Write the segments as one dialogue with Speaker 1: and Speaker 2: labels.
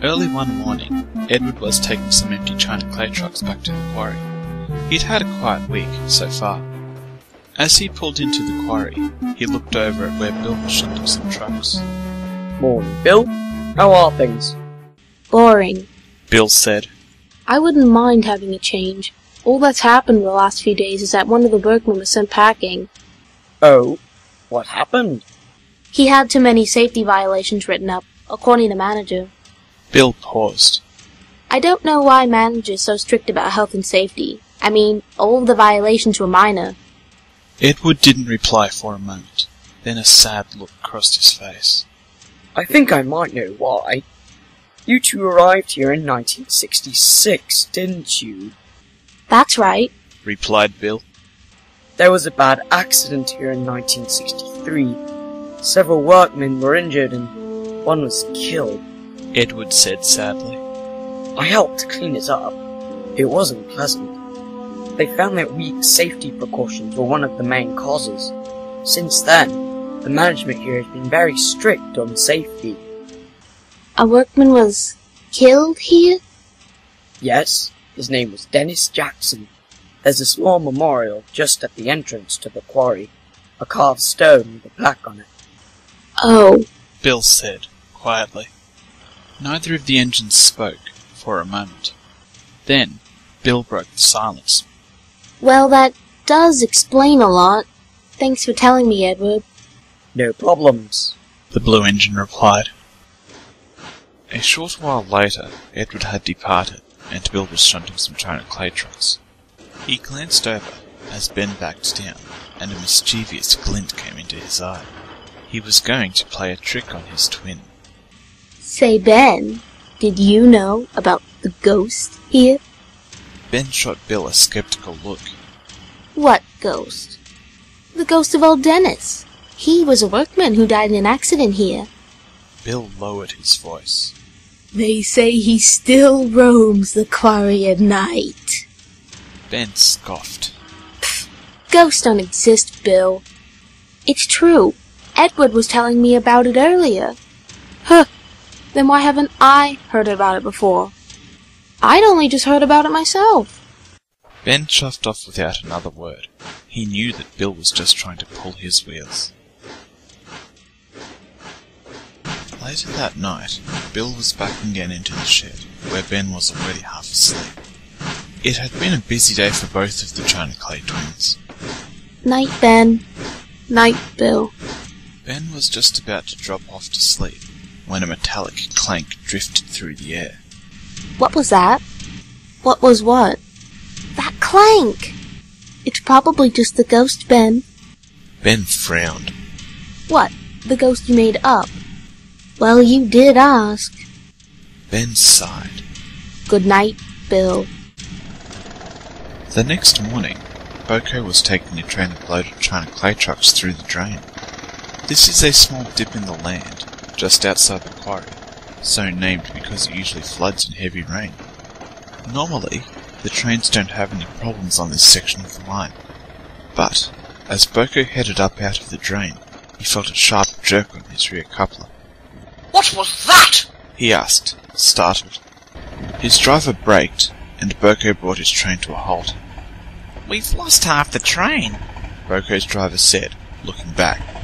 Speaker 1: Early one morning, Edward was taking some empty China Clay trucks back to the quarry. He'd had a quiet week so far. As he pulled into the quarry, he looked over at where Bill was shunting some trucks.
Speaker 2: Morning, Bill. How are things?
Speaker 3: Boring,
Speaker 1: Bill said.
Speaker 3: I wouldn't mind having a change. All that's happened the last few days is that one of the workmen was sent packing.
Speaker 2: Oh, what happened?
Speaker 3: He had too many safety violations written up, according to manager.
Speaker 1: Bill paused.
Speaker 3: I don't know why manager's so strict about health and safety. I mean, all of the violations were minor.
Speaker 1: Edward didn't reply for a moment. Then a sad look crossed his face.
Speaker 2: I think I might know why. You two arrived here in 1966, didn't you?
Speaker 3: That's right,
Speaker 1: replied Bill.
Speaker 2: There was a bad accident here in 1963. Several workmen were injured and one was killed.
Speaker 1: Edward said sadly.
Speaker 2: I helped clean it up. It wasn't pleasant. They found that weak safety precautions were one of the main causes. Since then, the management here has been very strict on safety.
Speaker 3: A workman was killed here?
Speaker 2: Yes, his name was Dennis Jackson. There's a small memorial just at the entrance to the quarry. A carved stone with a plaque on it.
Speaker 3: Oh,
Speaker 1: Bill said, quietly. Neither of the engines spoke for a moment. Then, Bill broke the silence.
Speaker 3: Well, that does explain a lot. Thanks for telling me, Edward.
Speaker 2: No problems,
Speaker 1: the blue engine replied. A short while later, Edward had departed, and Bill was shunting some China Clay trucks. He glanced over as Ben backed down, and a mischievous glint came into his eye. He was going to play a trick on his twin.
Speaker 3: Say, Ben, did you know about the ghost here?
Speaker 1: Ben shot Bill a skeptical look.
Speaker 3: What ghost? The ghost of old Dennis. He was a workman who died in an accident here.
Speaker 1: Bill lowered his voice.
Speaker 3: They say he still roams the quarry at night.
Speaker 1: Ben scoffed.
Speaker 3: Pfft, ghosts don't exist, Bill. It's true. Edward was telling me about it earlier. Huh. Then why haven't I heard about it before? I'd only just heard about it myself.
Speaker 1: Ben chuffed off without another word. He knew that Bill was just trying to pull his wheels. Later that night, Bill was backing down into the shed, where Ben was already half asleep. It had been a busy day for both of the China Clay twins.
Speaker 3: Night, Ben. Night, Bill.
Speaker 1: Ben was just about to drop off to sleep, when a metallic clank drifted through the air.
Speaker 3: What was that? What was what? That clank! It's probably just the ghost, Ben.
Speaker 1: Ben frowned.
Speaker 3: What? The ghost you made up? Well, you did ask.
Speaker 1: Ben sighed.
Speaker 3: Good night, Bill.
Speaker 1: The next morning, Boko was taking a train of loaded China Clay trucks through the drain. This is a small dip in the land, just outside the quarry, so named because it usually floods in heavy rain. Normally, the trains don't have any problems on this section of the line, but as Boko headed up out of the drain, he felt a sharp jerk on his rear coupler.
Speaker 2: What was that?
Speaker 1: He asked, startled. His driver braked, and Boko brought his train to a halt.
Speaker 4: We've lost half the train,
Speaker 1: Boko's driver said, looking back.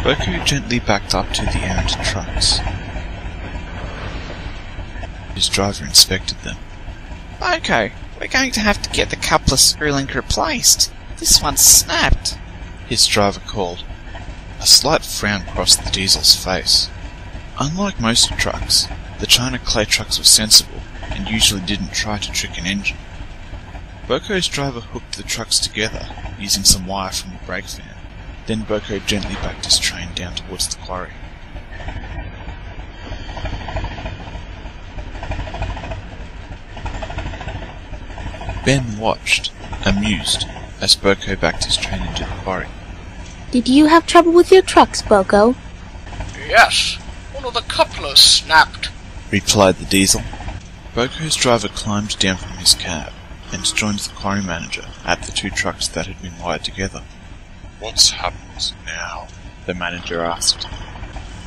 Speaker 1: Boko gently backed up to the errant trucks. His driver inspected them.
Speaker 4: Boko, we're going to have to get the coupler screw link replaced. This one's snapped,
Speaker 1: his driver called. A slight frown crossed the diesel's face. Unlike most trucks, the China Clay trucks were sensible and usually didn't try to trick an engine. Boko's driver hooked the trucks together using some wire from the brake van. Then Boko gently backed his train down towards the quarry. Ben watched, amused, as Boko backed his train into the quarry.
Speaker 3: Did you have trouble with your trucks, Boko?
Speaker 5: Yes, one of the couplers snapped,
Speaker 1: replied the diesel. Boko's driver climbed down from his cab and joined the quarry manager at the two trucks that had been wired together. What's happened now? The manager asked.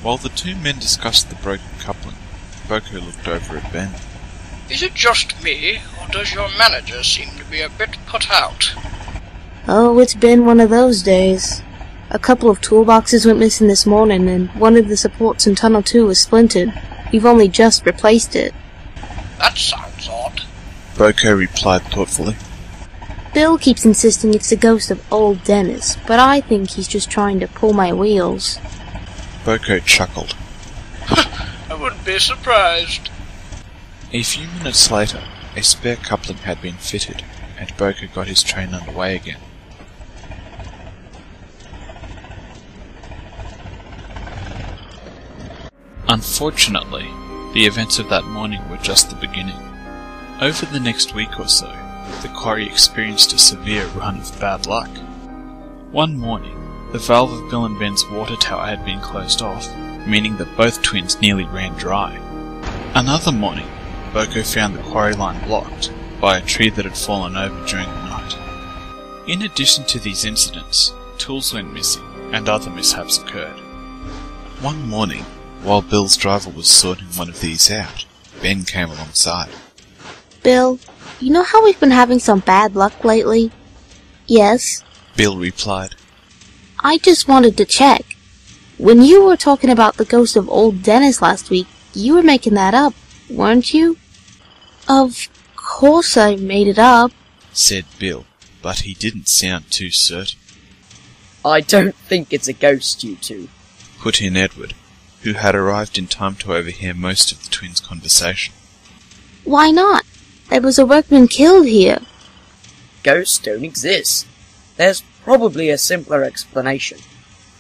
Speaker 1: While the two men discussed the broken coupling, Boko looked over at Ben.
Speaker 5: Is it just me, or does your manager seem to be a bit put out?
Speaker 3: Oh, it's been one of those days. A couple of toolboxes went missing this morning, and one of the supports in Tunnel 2 was splintered. We've only just replaced it.
Speaker 5: That sounds odd.
Speaker 1: Boko replied thoughtfully.
Speaker 3: Bill keeps insisting it's the ghost of old Dennis, but I think he's just trying to pull my wheels.
Speaker 1: Boko chuckled.
Speaker 5: I wouldn't be surprised.
Speaker 1: A few minutes later, a spare coupling had been fitted, and Boko got his train underway again. Unfortunately, the events of that morning were just the beginning. Over the next week or so, the quarry experienced a severe run of bad luck. One morning, the valve of Bill and Ben's water tower had been closed off, meaning that both twins nearly ran dry. Another morning, Boko found the quarry line blocked by a tree that had fallen over during the night. In addition to these incidents, tools went missing and other mishaps occurred. One morning, while Bill's driver was sorting one of these out, Ben came alongside.
Speaker 3: Bill, you know how we've been having some bad luck lately? Yes.
Speaker 1: Bill replied.
Speaker 3: I just wanted to check. When you were talking about the ghost of old Dennis last week, you were making that up, weren't you? Of course I made it up,
Speaker 1: said Bill, but he didn't sound too certain.
Speaker 2: I don't think it's a ghost, you two,
Speaker 1: put in Edward, who had arrived in time to overhear most of the twins' conversation.
Speaker 3: Why not? There was a workman killed here.
Speaker 2: Ghosts don't exist. There's probably a simpler explanation.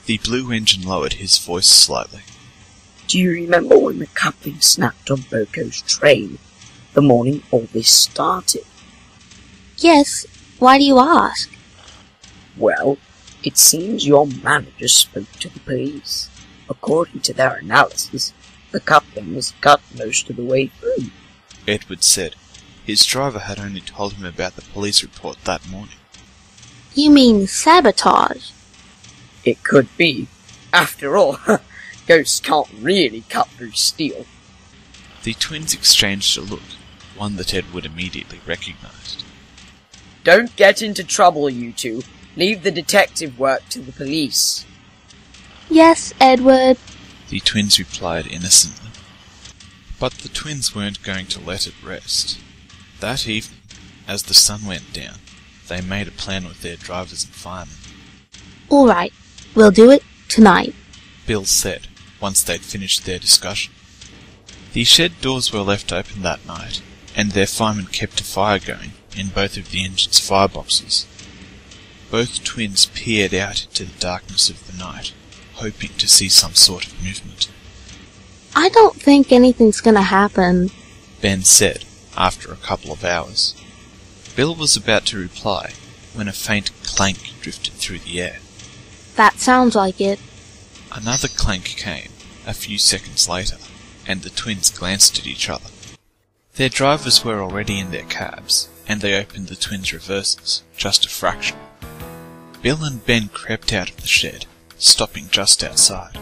Speaker 1: The blue engine lowered his voice slightly.
Speaker 2: Do you remember when the coupling snapped on Boko's train the morning all this started?
Speaker 3: Yes. Why do you ask?
Speaker 2: Well, it seems your manager spoke to the police. According to their analysis, the coupling was cut most of the way through.
Speaker 1: Edward said. His driver had only told him about the police report that morning.
Speaker 3: You mean sabotage?
Speaker 2: It could be. After all, ghosts can't really cut through steel.
Speaker 1: The twins exchanged a look, one that Edward immediately recognized.
Speaker 2: Don't get into trouble, you two. Leave the detective work to the police.
Speaker 3: Yes, Edward,
Speaker 1: the twins replied innocently. But the twins weren't going to let it rest. That evening, as the sun went down, they made a plan with their drivers and firemen.
Speaker 3: All right, we'll do it tonight,
Speaker 1: Bill said, once they'd finished their discussion. The shed doors were left open that night, and their firemen kept a fire going in both of the engine's fireboxes. Both twins peered out into the darkness of the night, hoping to see some sort of movement.
Speaker 3: I don't think anything's gonna happen,
Speaker 1: Ben said, after a couple of hours. Bill was about to reply when a faint clank drifted through the air.
Speaker 3: That sounds like it.
Speaker 1: Another clank came, a few seconds later, and the twins glanced at each other. Their drivers were already in their cabs, and they opened the twins' reverses, just a fraction. Bill and Ben crept out of the shed, stopping just outside.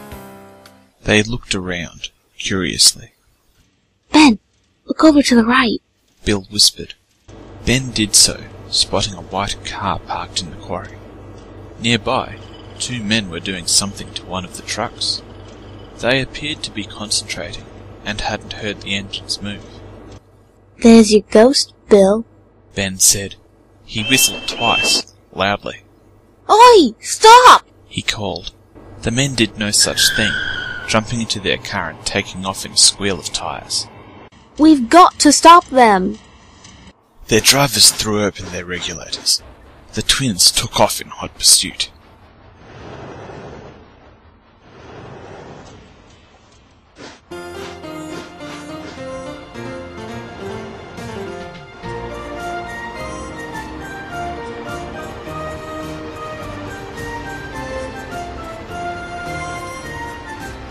Speaker 1: They looked around, curiously.
Speaker 3: Ben, look over to the right,
Speaker 1: Bill whispered. Ben did so, spotting a white car parked in the quarry. Nearby, two men were doing something to one of the trucks. They appeared to be concentrating, and hadn't heard the engines move.
Speaker 3: There's your ghost, Bill,
Speaker 1: Ben said. He whistled twice, loudly.
Speaker 3: Oi! Stop!
Speaker 1: He called. The men did no such thing, jumping into their car and taking off in a squeal of tires.
Speaker 3: We've got to stop them!
Speaker 1: Their drivers threw open their regulators. The twins took off in hot pursuit.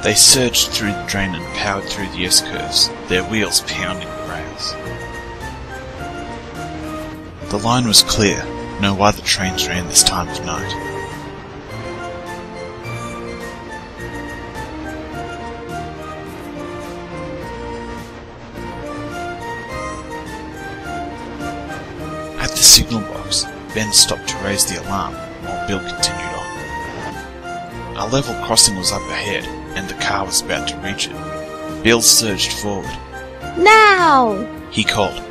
Speaker 1: They surged through the drain and powered through the S-curves, their wheels pounding the rails. The line was clear. No other trains ran this time of night. At the signal box, Ben stopped to raise the alarm while Bill continued on. A level crossing was up ahead, and the car was about to reach it. Bill surged forward.
Speaker 3: Now!
Speaker 1: He called.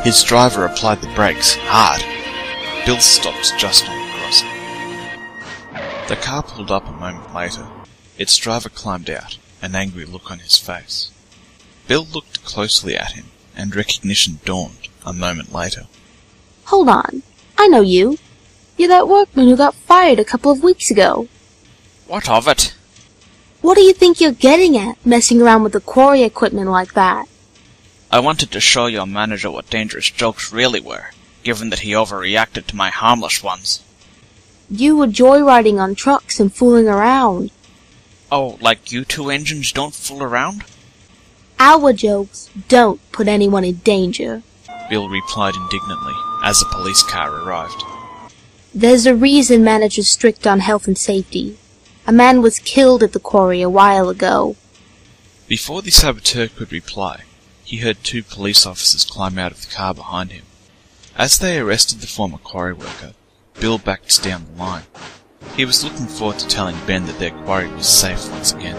Speaker 1: His driver applied the brakes hard. Bill stopped just on the crossing. The car pulled up a moment later. Its driver climbed out, an angry look on his face. Bill looked closely at him, and recognition dawned a moment later.
Speaker 3: Hold on. I know you. You're that workman who got fired a couple of weeks ago.
Speaker 4: What of it?
Speaker 3: What do you think you're getting at, messing around with the quarry equipment like that?
Speaker 4: I wanted to show your manager what dangerous jokes really were, given that he overreacted to my harmless ones.
Speaker 3: You were joyriding on trucks and fooling around.
Speaker 4: Oh, like you two engines don't fool around?
Speaker 3: Our jokes don't put anyone in danger.
Speaker 1: Bill replied indignantly as a police car arrived.
Speaker 3: There's a reason managers strict on health and safety. A man was killed at the quarry a while ago.
Speaker 1: Before the saboteur could reply, he heard 2 police officers climb out of the car behind him. As they arrested the former quarry worker, Bill backed down the line. He was looking forward to telling Ben that their quarry was safe once again.